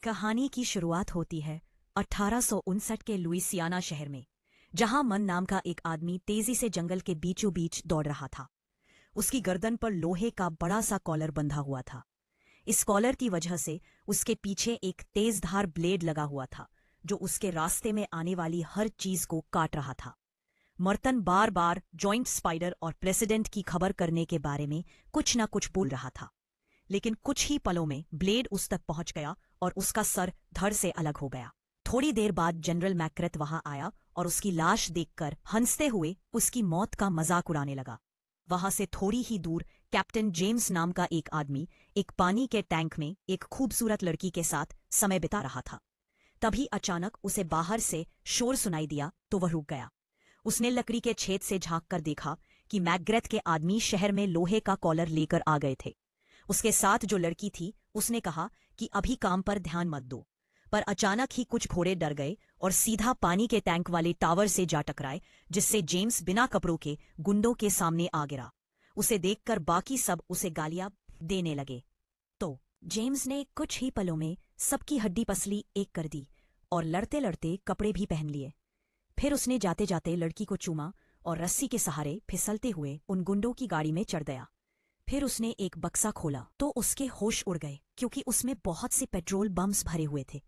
कहानी की शुरुआत होती है 1859 के लुइसियाना शहर में, जहां मन नाम का एक आदमी तेजी से जंगल के बीचों बीच दौड़ रहा था। उसकी गर्दन पर लोहे का बड़ा सा कॉलर बंधा हुआ था। इस कॉलर की वजह से उसके पीछे एक तेजधार ब्लेड लगा हुआ था, जो उसके रास्ते में आने वाली हर चीज को काट रहा था। मर्तन बार बार जॉइंट स्पाइडर और प्रेसिडेंट की खबर करने के बारे में कुछ न कुछ बोल रहा था, लेकिन कुछ ही पलों में ब्लेड उस तक पहुंच गया और उसका सर धड़ से अलग हो गया। थोड़ी देर बाद जनरल मैक्रेथ वहां आया और उसकी लाश देखकर हंसते हुए उसकी मौत का मजाक उड़ाने लगा। वहां से थोड़ी ही दूर कैप्टन जेम्स नाम का एक आदमी एक पानी के टैंक में एक खूबसूरत लड़की के साथ समय बिता रहा था। तभी अचानक उसे बाहर से शोर सुनाई दिया तो वह रुक गया। उसने लकड़ी के छेद से झांक कर देखा कि मैकग्रेथ के आदमी शहर में लोहे का कॉलर लेकर आ गए थे। उसके साथ जो लड़की थी उसने कहा कि अभी काम पर ध्यान मत दो, पर अचानक ही कुछ घोड़े डर गए और सीधा पानी के टैंक वाले टावर से जा टकराए, जिससे जेम्स बिना कपड़ों के गुंडों के सामने आ गिरा। उसे देखकर बाकी सब उसे गालियां देने लगे। तो जेम्स ने कुछ ही पलों में सबकी हड्डी पसली एक कर दी और लड़ते लड़ते कपड़े भी पहन लिए। फिर उसने जाते जाते लड़की को चूमा और रस्सी के सहारे फिसलते हुए उन गुंडों की गाड़ी में चढ़ गया। फिर उसने एक बक्सा खोला तो उसके होश उड़ गए, क्योंकि उसमें बहुत से पेट्रोल बम्स भरे हुए थे।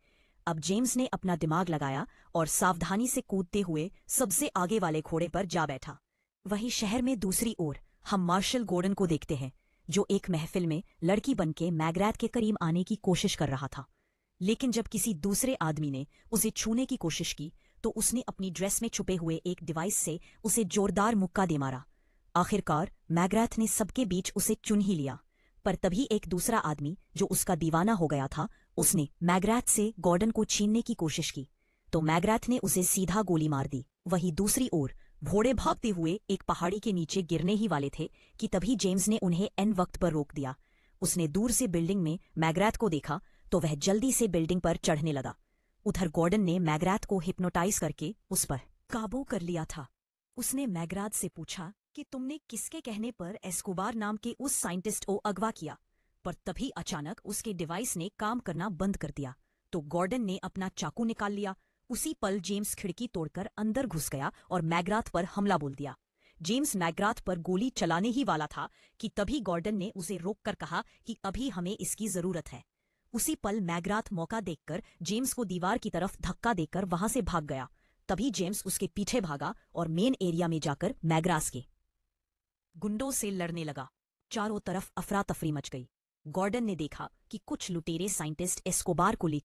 अब जेम्स ने अपना दिमाग लगाया और सावधानी से कूदते हुए सबसे आगे वाले घोड़े पर जा बैठा। वहीं शहर में दूसरी ओर हम मार्शल गॉर्डन को देखते हैं, जो एक महफिल में लड़की बनके मैग्रेथ के करीब आने की कोशिश कर रहा था। लेकिन जब किसी दूसरे आदमी ने उसे छूने की कोशिश की तो उसने अपनी ड्रेस में छुपे हुए एक डिवाइस से उसे जोरदार मुक्का दे मारा। आखिरकार मैग्रेथ ने सबके बीच उसे चुन ही लिया। पर तभी एक दूसरा आदमी जो उसका दीवाना हो गया था, उसने मैग्रेथ से गॉर्डन को छीनने की कोशिश की, तो मैग्रेथ ने उसे सीधा गोली मार दी। वहीं दूसरी ओर घोड़े भागते हुए एक पहाड़ी के नीचे गिरने ही वाले थे कि तभी जेम्स ने उन्हें एन वक्त पर रोक दिया। उसने दूर से बिल्डिंग में मैग्रेथ को देखा तो वह जल्दी से बिल्डिंग पर चढ़ने लगा। उधर गॉर्डन ने मैग्रेथ को हिप्नोटाइज करके उस पर काबू कर लिया था। उसने मैग्रेथ से पूछा कि तुमने किसके कहने पर एस्कोबार नाम के उस साइंटिस्ट को अगवा किया। पर तभी अचानक उसके डिवाइस ने काम करना बंद कर दिया, तो गॉर्डन ने अपना चाकू निकाल लिया। उसी पल जेम्स खिड़की तोड़कर अंदर घुस गया और मैग्रेथ पर हमला बोल दिया। जेम्स मैग्रेथ पर गोली चलाने ही वाला था कि तभी गॉर्डन ने उसे रोककर कहा कि अभी हमें इसकी जरूरत है। उसी पल मैग्रेथ मौका देखकर जेम्स को दीवार की तरफ धक्का देकर वहां से भाग गया। तभी जेम्स उसके पीछे भागा और मेन एरिया में जाकर मैग्रेथ के गुंडों से लड़ने लगा। चारों तरफ अफरा तफरी मच गई। गॉर्डन ने देखा कि कुछ लुटेरे साइंटिस्ट एस्कोबार को ले